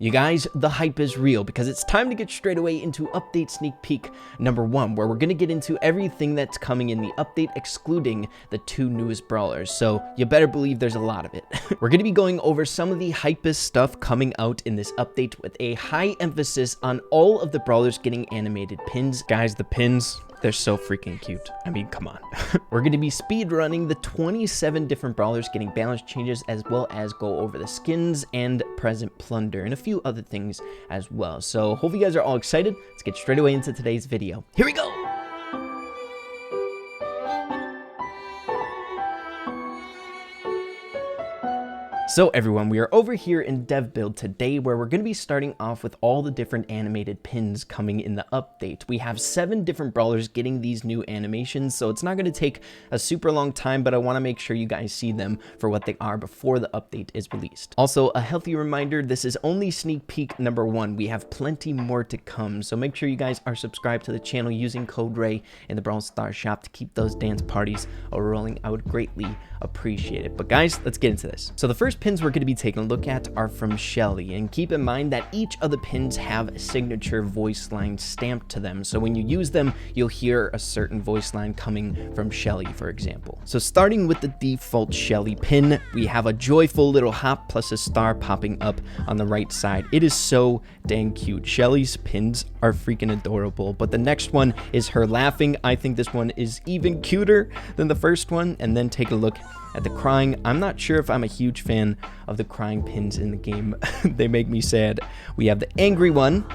You guys, the hype is real because it's time to get straight away into update sneak peek number 1, where we're going to get into everything that's coming in the update, excluding the 2 newest brawlers. So you better believe there's a lot of it. We're going to be going over some of the hypest stuff coming out in this update with a high emphasis on all of the brawlers getting animated pins. Guys, the pins, they're so freaking cute. I mean, come on. We're going to be speed running the 27 different brawlers, getting balance changes, as well as go over the skins and present plunder and a few other things as well. So hope you guys are all excited. Let's get straight away into today's video. Here we go. So everyone, we are over here in dev build today, where we're going to be starting off with all the different animated pins coming in the update. We have 7 different brawlers getting these new animations, so it's not going to take a super long time, but I want to make sure you guys see them for what they are before the update is released. Also, a healthy reminder, this is only sneak peek number 1. We have plenty more to come, so make sure you guys are subscribed to the channel using code RAY in the Brawl Stars shop to keep those dance parties rolling. I would greatly appreciate it. But guys, let's get into this. So the first pins we're going to be taking a look at are from Shelly, and keep in mind that each of the pins have a signature voice line stamped to them, so when you use them you'll hear a certain voice line coming from Shelly, for example. So starting with the default Shelly pin, we have a joyful little hop plus a star popping up on the right side. It is so dang cute. Shelly's pins are freaking adorable, but the next one is her laughing. I think this one is even cuter than the first one. And then take a look at the crying. I'm not sure if I'm a huge fan of the crying pins in the game. They make me sad. We have the angry one.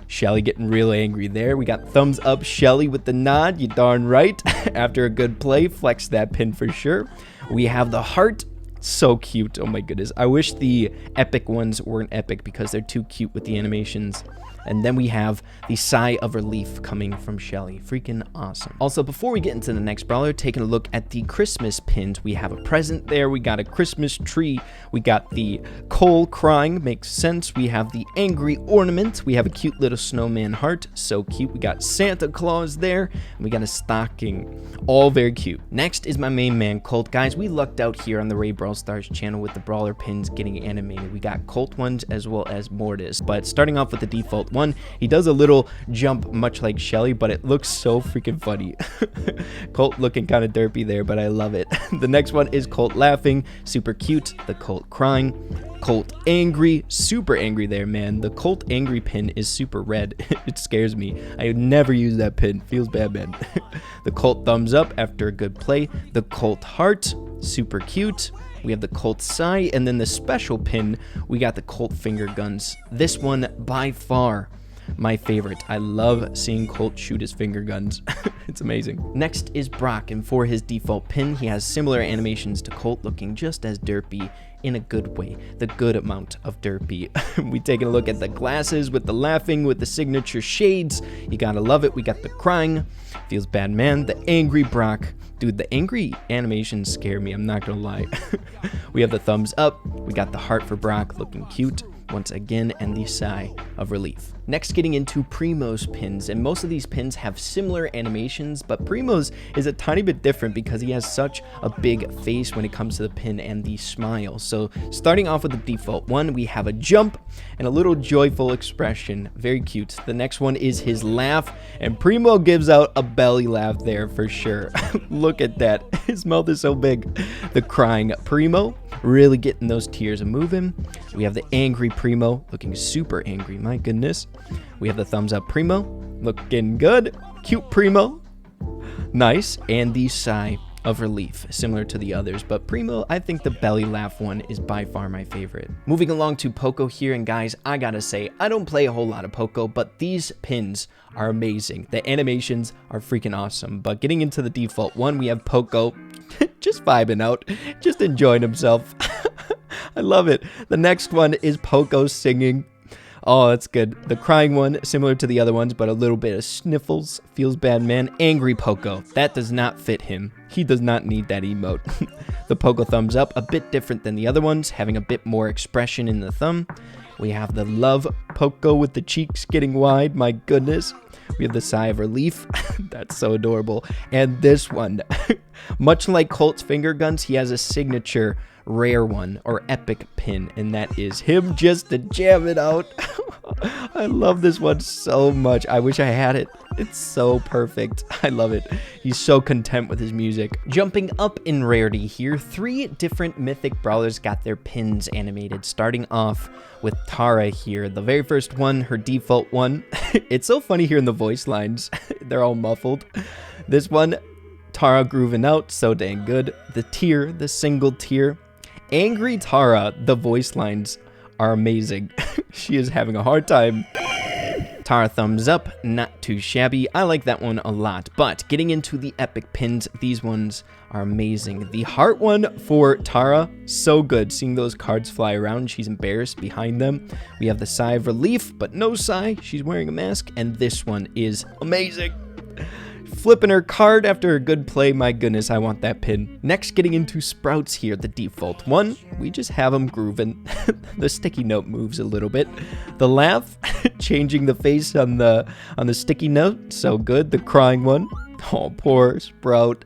Shelly getting real angry there. We got thumbs up Shelly with the nod. You darn right. After a good play, flex that pin for sure. We have the heart. So cute. Oh my goodness. I wish the epic ones weren't epic because they're too cute with the animations. And then we have the sigh of relief coming from Shelly. Freaking awesome. Also, before we get into the next brawler, taking a look at the Christmas pins. We have a present there. We got a Christmas tree. We got the Cole crying. Makes sense. We have the angry ornament. We have a cute little snowman heart. So cute. We got Santa Claus there. And we got a stocking. All very cute. Next is my main man, Colt. Guys, we lucked out here on the Ray Brawl Stars channel with the brawler pins getting animated. We got Colt ones as well as Mortis. But starting off with the default one, he does a little jump much like Shelly, but it looks so freaking funny. Colt looking kind of derpy there, but I love it. The next one is Colt laughing, super cute. The Colt crying, Colt angry, super angry there, man. The Colt angry pin is super red. It scares me. I would never use that pin. Feels bad, man. The Colt thumbs up after a good play. The Colt heart, super cute. We have the Colt sigh, and then the special pin, we got the Colt finger guns. This one, by far, my favorite. I love seeing Colt shoot his finger guns. It's amazing. Next is Brock, and for his default pin, he has similar animations to Colt, looking just as derpy in a good way. The good amount of derpy. We taking a look at the glasses with the laughing, with the signature shades. You gotta love it. We got the crying. Feels bad, man. The angry Brock. Dude, the angry animations scare me, I'm not gonna lie. We have the thumbs up. We got the heart for Brock, looking cute once again, and the sigh of relief. Next, getting into Primo's pins, and most of these pins have similar animations, but Primo's is a tiny bit different because he has such a big face when it comes to the pin and the smile. So starting off with the default one, we have a jump and a little joyful expression. Very cute. The next one is his laugh, and Primo gives out a belly laugh there for sure. Look at that. His mouth is so big. The crying Primo, really getting those tears moving. We have the angry Primo, looking super angry. My goodness. We have the thumbs up Primo, looking good. Cute Primo. Nice. And the sigh of relief, similar to the others, but Primo, I think the belly laugh one is by far my favorite. Moving along to Poco here, and guys, I gotta say, I don't play a whole lot of Poco, but these pins are amazing. The animations are freaking awesome. But getting into the default one, we have Poco just vibing out, just enjoying himself. I love it. The next one is Poco singing. Oh, that's good. The crying one, similar to the other ones, but a little bit of sniffles. Feels bad, man. Angry Poco. That does not fit him. He does not need that emote. The Poco thumbs up, a bit different than the other ones, having a bit more expression in the thumb. We have the love Poco with the cheeks getting wide. My goodness. We have the sigh of relief. That's so adorable. And this one, much like Colt's finger guns, he has a signature rare one or epic pin, and that is him just to jam it out. I love this one so much. I wish I had it. It's so perfect. I love it. He's so content with his music. Jumping up in rarity here, 3 different mythic brawlers got their pins animated, starting off with Tara here. The very first one, her default one. It's so funny hearing the voice lines. They're all muffled. This one, Tara grooving out, so dang good. The tier, the single tier. Angry Tara, the voice lines are amazing. She is having a hard time. Tara thumbs up, not too shabby. I like that one a lot. But getting into the epic pins, these ones are amazing. The heart one for Tara, so good. Seeing those cards fly around, she's embarrassed behind them. We have the sigh of relief, but no sigh. She's wearing a mask, and this one is amazing. Flipping her card after a good play. My goodness, I want that pin. Next, getting into Sprouts here, the default one. We just have him grooving. The sticky note moves a little bit. The laugh, changing the face on the sticky note, so good. The crying one. Oh, poor Sprout.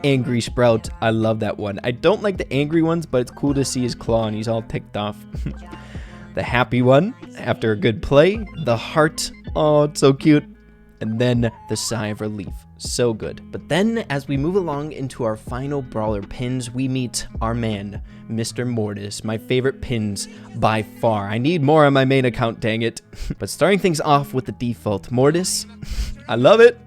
Angry Sprout. I love that one. I don't like the angry ones, but it's cool to see his claw and he's all ticked off. The happy one, after a good play. The heart. Oh, it's so cute. And then the sigh of relief. So good. But then, as we move along into our final brawler pins, we meet our man, Mr. Mortis. My favorite pins by far. I need more on my main account, dang it. But starting things off with the default Mortis. I love it.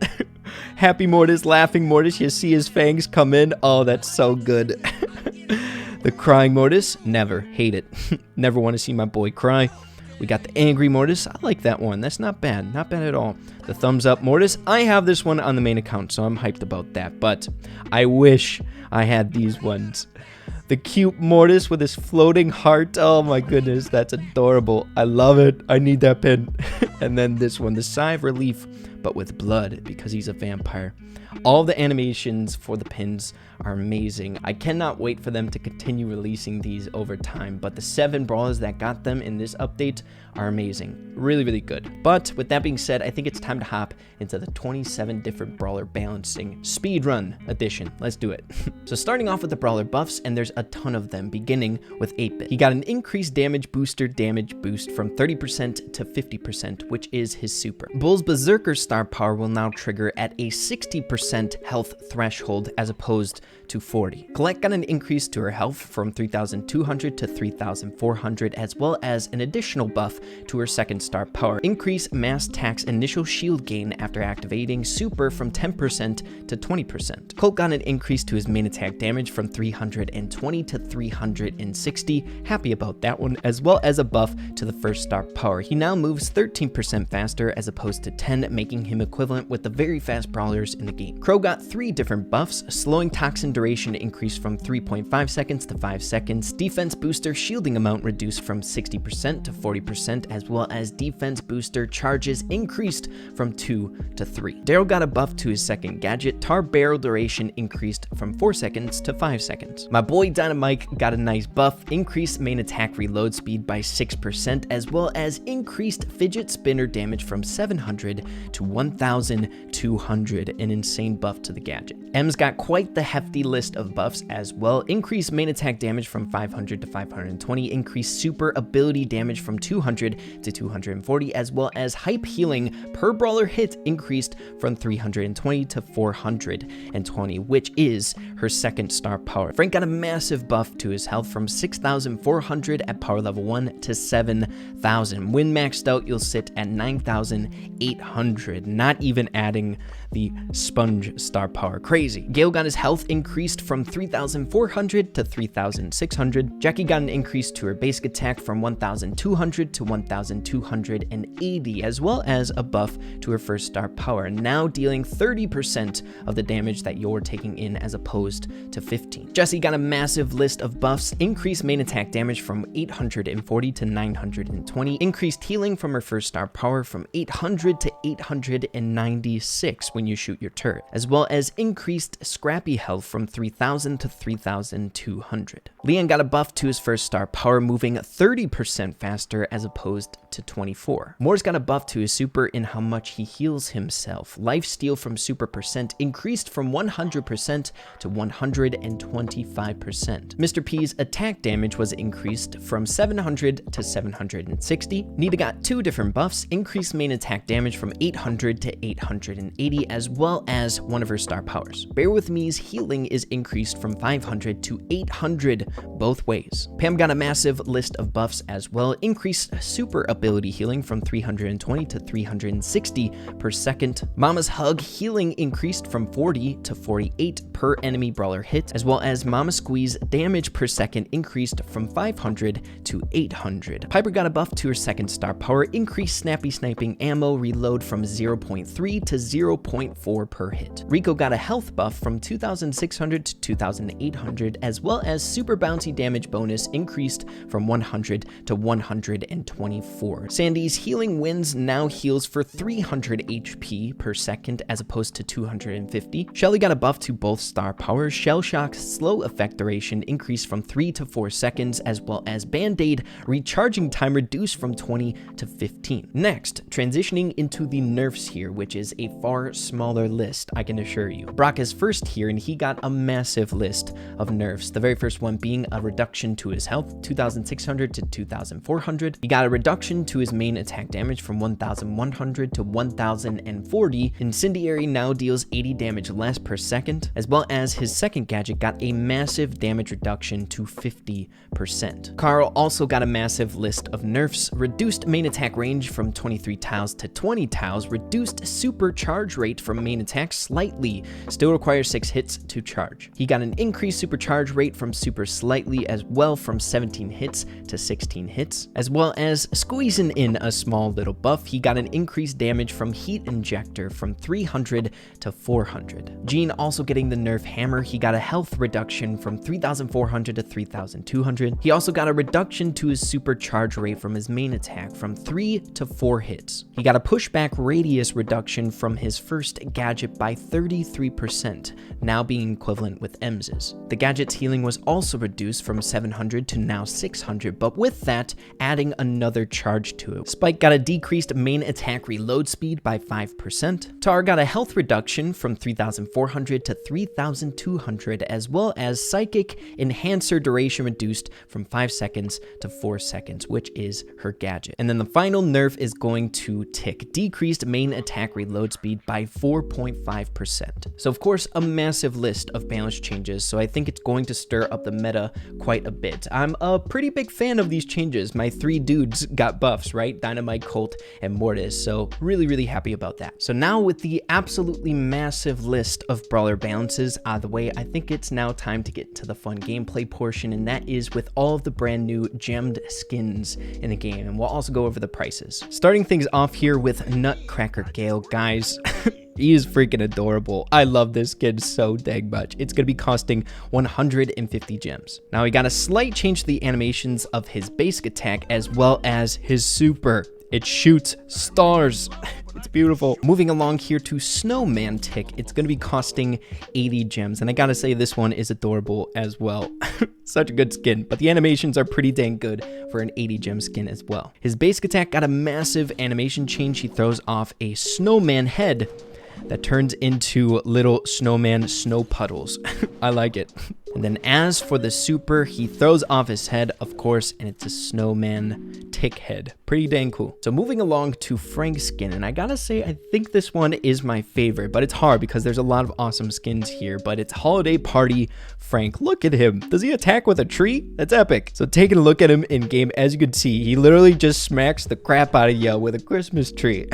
Happy Mortis, laughing Mortis. You see his fangs come in. Oh, that's so good. The crying Mortis. Never. Hate it. Never want to see my boy cry. We got the angry Mortis. I like that one. That's not bad. Not bad at all. The thumbs up Mortis. I have this one on the main account, so I'm hyped about that. But I wish I had these ones. The cute Mortis with his floating heart. Oh my goodness, that's adorable. I love it. I need that pin. And then this one, the sigh of relief, but with blood because he's a vampire. All the animations for the pins are amazing. I cannot wait for them to continue releasing these over time, but the 7 brawlers that got them in this update are amazing. Really, really good. But with that being said, I think it's time to hop into the 27 different brawler balancing speedrun edition. Let's do it. So starting off with the brawler buffs, and there's a ton of them, beginning with 8-bit. He got an increased damage booster damage boost from 30% to 50%, which is his super. Bull's Berserker star power will now trigger at a 60% health threshold as opposed to 40. Colette got an increase to her health from 3,200 to 3,400, as well as an additional buff to her second star power. Increase mass tack's initial shield gain after activating super from 10% to 20%. Colt got an increase to his main attack damage from 320 to 360. Happy about that one, as well as a buff to the first star power. He now moves 13% faster as opposed to 10, making him equivalent with the very fast brawlers in the game. Crow got 3 different buffs. Slowing toxin duration increased from 3.5 seconds to 5 seconds. Defense booster shielding amount reduced from 60% to 40%, as well as defense booster charges increased from 2 to 3. Daryl got a buff to his second gadget. Tar barrel duration increased from 4 seconds to 5 seconds. My boy Dynamite got a nice buff. Increased main attack reload speed by 6%, as well as increased fidget spinner damage from 700 to 1,200. An insane buff to the gadget. M's got quite the hefty list of buffs as well. Increased main attack damage from 500 to 520, increased super ability damage from 200 to 240, as well as hype healing per brawler hit increased from 320 to 420, which is her second star power. Frank got a massive buff to his health from 6,400 at power level 1 to 7,000. When maxed out, you'll sit at 9,800, not even adding the sponge star power. Crazy. Gale got his health increased from 3,400 to 3,600. Jackie got an increase to her basic attack from 1,200 to 1,280, as well as a buff to her first star power, now dealing 30% of the damage that you're taking in as opposed to 15. Jessie got a massive list of buffs. Increased main attack damage from 840 to 920. Increased healing from her first star power from 800 to 396 when you shoot your turret, as well as increased scrappy health from 3000 to 3200. Leon got a buff to his first star power, moving 30% faster as opposed to 24. Moore's got a buff to his super in how much he heals himself. Lifesteal from super percent increased from 100% to 125%. Mr. P's attack damage was increased from 700 to 760. Nita got two different buffs, increased main attack damage from 800 to 880, as well as one of her star powers. Bear With Me's healing is increased from 500 to 800 both ways. Pam got a massive list of buffs as well, increased super ability healing from 320 to 360 per second. Mama's Hug healing increased from 40 to 48 per enemy brawler hit, as well as Mama Squeeze damage per second increased from 500 to 800. Piper got a buff to her second star power, increased snappy sniping ammo reload from 0.3 to 0.4 per hit. Rico got a health buff from 2600 to 2800, as well as super bouncy damage bonus increased from 100 to 124. Sandy's healing winds now heals for 300 HP per second as opposed to 250. Shelly got a buff to both star powers. Shell Shock's slow effect duration increased from 3 to 4 seconds, as well as Band-Aid recharging time reduced from 20 to 15. Next, transitioning into the nerfs here, which is a far smaller list, I can assure you. Brock is first here, and he got a massive list of nerfs. The very first one being a reduction to his health, 2600 to 2400. He got a reduction to his main attack damage from 1100 to 1040. Incendiary now deals 80 damage less per second, as well as his second gadget got a massive damage reduction to 50%. Carl also got a massive list of nerfs, reduced main attack range from 23 tiles to 20 tiles, reduced super charge rate from main attack slightly, still requires 6 hits to charge. He got an increased super charge rate from super slightly as well, from 17 hits to 16 hits, as well as squeezing in a small little buff. He got an increased damage from heat injector from 300 to 400. Gene also getting the nerf hammer. He got a health reduction from 3400 to 3200. He also got a reduction to his super charge rate from his main attack from 3 to 4 hits. He got a pushback radius reduction from his first gadget by 33%, now being equivalent with Ems's. The gadget's healing was also reduced from 700 to now 600, but with that, adding another charge to it. Spike got a decreased main attack reload speed by 5%. Tar got a health reduction from 3400 to 3200, as well as Psychic Enhancer duration reduced from 5 seconds to 4 seconds, which is her gadget. And then the final nerf is going to Tick, decreased main attack reload speed by 4.5%. So of course, a massive list of balance changes, so I think it's going to stir up the meta quite a bit. I'm a pretty big fan of these changes. My 3 dudes got buffs, right? Dynamite, Colt, and Mortis, so really happy about that. So now with the absolutely massive list of brawler balances out of the way, I think it's now time to get to the fun gameplay portion, and that is with all of the brand new gemmed skins in the game, and we'll also go over the prices. Starting things off here with Nutcracker Gale, guys. He is freaking adorable. I love this skin so dang much. It's going to be costing 150 gems. Now, we got a slight change to the animations of his basic attack as well as his super. It shoots stars. It's beautiful. Moving along here to Snowman Tick, it's going to be costing 80 gems. And I gotta say, this one is adorable as well. Such a good skin, but the animations are pretty dang good for an 80 gem skin as well. His basic attack got a massive animation change. He throws off a snowman head that turns into little snowman snow puddles. I like it. And then as for the super, he throws off his head, of course, and it's a snowman tick head. Pretty dang cool. So moving along to Frank's skin, and I gotta say, I think this one is my favorite, but it's hard because there's a lot of awesome skins here, but it's Holiday Party Frank. Look at him. Does he attack with a tree? That's epic. So taking a look at him in game, as you can see, he literally just smacks the crap out of you with a Christmas tree.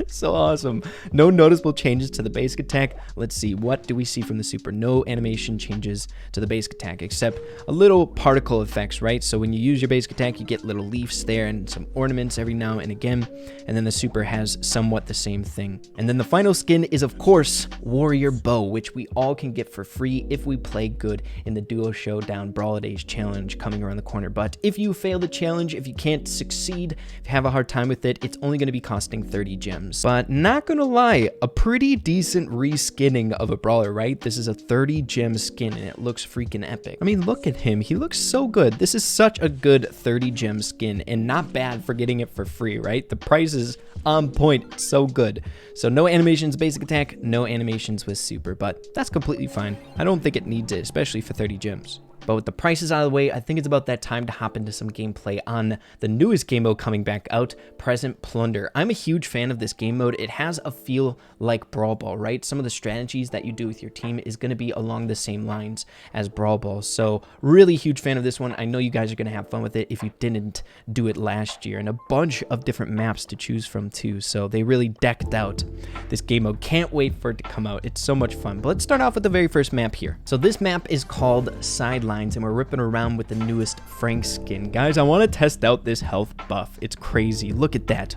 So awesome. No noticeable changes to the basic attack. Let's see, what do we see from the super? No animation changes to the basic attack, except a little particle effects, right? So when you use your basic attack, you get little leaves there and some ornaments every now and again. And then the super has somewhat the same thing. And then the final skin is, of course, Warrior Bow, which we all can get for free if we play good in the Duo Showdown Brawlidays challenge coming around the corner. But if you fail the challenge, if you can't succeed, if you have a hard time with it, it's only going to be costing 30 gems. gems. But not gonna lie, a pretty decent reskinning of a brawler, right? This is a 30 gem skin and it looks freaking epic. I mean, look at him. He looks so good. This is such a good 30 gem skin and not bad for getting it for free, right? The price is on point, so good. So no animations basic attack, no animations with super, but that's completely fine. I don't think it needs it, especially for 30 gems. But with the prices out of the way, I think it's about that time to hop into some gameplay on the newest game mode coming back out, Present Plunder. I'm a huge fan of this game mode. It has a feel like Brawl Ball, right? Some of the strategies that you do with your team is going to be along the same lines as Brawl Ball. So really huge fan of this one. I know you guys are going to have fun with it if you didn't do it last year, and a bunch of different maps to choose from too. So they really decked out this game mode. Can't wait for it to come out. It's so much fun. But let's start off with the very first map here. So this map is called Sidelines, and we're ripping around with the newest Frank skin. Guys, I want to test out this health buff. It's crazy. Look at that.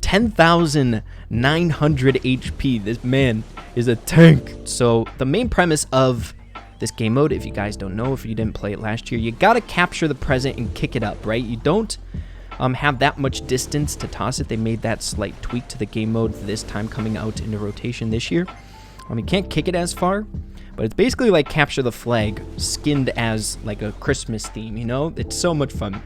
10,900 HP. This man is a tank. So the main premise of this game mode, if you guys don't know, if you didn't play it last year, you got to capture the present and kick it up, right? You don't have that much distance to toss it. They made that slight tweak to the game mode for this time coming out into rotation this year. You can't kick it as far, but it's basically like capture the flag skinned as like a Christmas theme, you know? It's so much fun.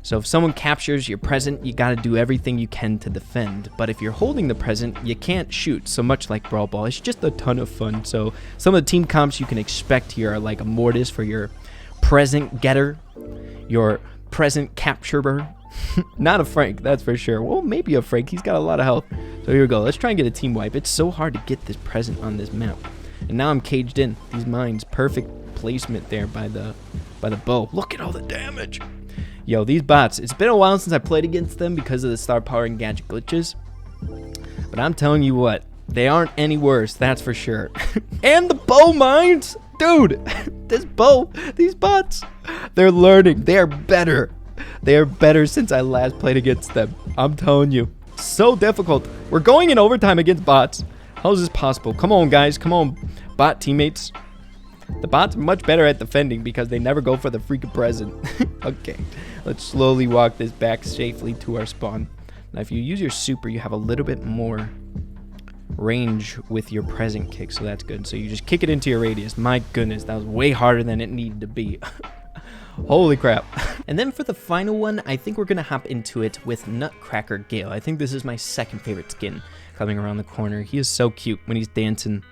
So if someone captures your present, you got to do everything you can to defend. But if you're holding the present, you can't shoot. So much like Brawl Ball, it's just a ton of fun. So some of the team comps you can expect here are like a Mortis for your present getter, your present capturer. Not a Frank, that's for sure. Well, maybe a Frank. He's got a lot of health. So here we go. Let's try and get a team wipe. It's so hard to get this present on this map. And now I'm caged in. These mines, perfect placement there by the bow. Look at all the damage. Yo, these bots. It's been a while since I played against them because of the star power and gadget glitches. But I'm telling you what, they aren't any worse, that's for sure. And the bow mines, dude. This bow, these bots, they're learning. They are better. They are better since I last played against them. I'm telling you. So difficult. We're going in overtime against bots. How is this possible? Come on, guys. Come on, bot teammates. The bots are much better at defending because they never go for the freaking present. Okay. Let's slowly walk this back safely to our spawn. Now, if you use your super, you have a little bit more range with your present kick, so that's good. So you just kick it into your radius. My goodness, that was way harder than it needed to be. Holy crap. And then for the final one, I think we're going to hop into it with Nutcracker Gale. I think this is my second favorite skin coming around the corner. He is so cute when he's dancing.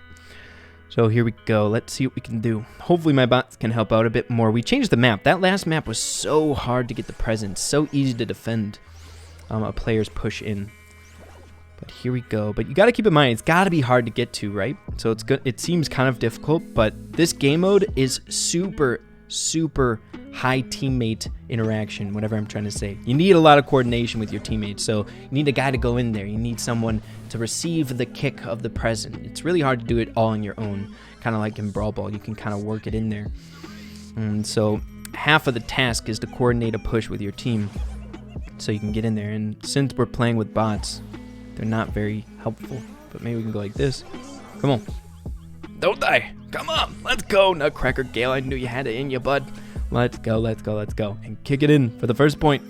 So here we go. Let's see what we can do. Hopefully my bots can help out a bit more. We changed the map. That last map was so hard to get the presents. So easy to defend a player's push in. But here we go. But you got to keep in mind, it's got to be hard to get to, right? So it's good. It seems kind of difficult, but this game mode is super high teammate interaction, whatever I'm trying to say. You need a lot of coordination with your teammates, so you need a guy to go in there. You need someone to receive the kick of the present. It's really hard to do it all on your own, kind of like in Brawl Ball. You can kind of work it in there. And so half of the task is to coordinate a push with your team so you can get in there. And since we're playing with bots, they're not very helpful, but maybe we can go like this. Come on. Don't die. Come on. Let's go, Nutcracker Gale. I knew you had it in you, bud. Let's go, let's go, let's go. And kick it in for the first point.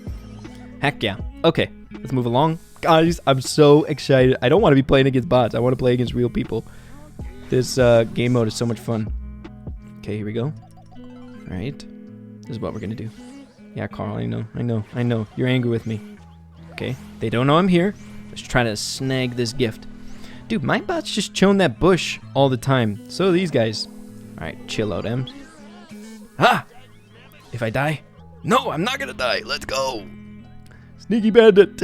Heck yeah. Okay, let's move along. Guys, I'm so excited. I don't want to be playing against bots. I want to play against real people. This game mode is so much fun. Okay, here we go. All right. This is what we're going to do. Yeah, Carl, I know. You're angry with me. Okay, they don't know I'm here. Let's try to snag this gift. Dude, my bot's just chilling that bush all the time. So are these guys. All right, chill out, Ems. Ah! If I die? No, I'm not gonna die. Let's go. Sneaky bandit.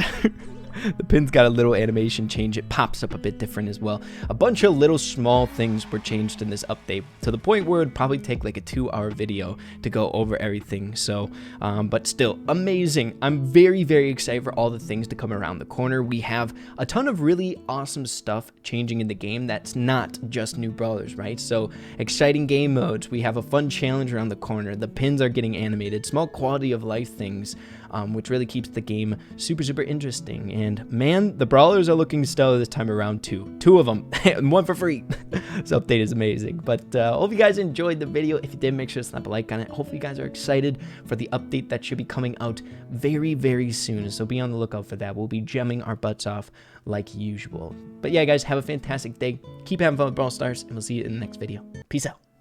The pin's got a little animation change. It pops up a bit different as well. A bunch of little small things were changed in this update to the point where it'd probably take like a 2-hour video to go over everything. So, but still amazing. I'm very excited for all the things to come around the corner. We have a ton of really awesome stuff changing in the game that's not just new brawlers, right? So exciting game modes. We have a fun challenge around the corner. The pins are getting animated. Small quality of life things. which really keeps the game super interesting. And man, the brawlers are looking stellar this time around too. 2 of them, and 1 for free. This update is amazing. But hope you guys enjoyed the video. If you did, make sure to slap a like on it. Hopefully you guys are excited for the update that should be coming out very soon. So be on the lookout for that. We'll be gemming our butts off like usual. But yeah, guys, have a fantastic day. Keep having fun with Brawl Stars, and we'll see you in the next video. Peace out.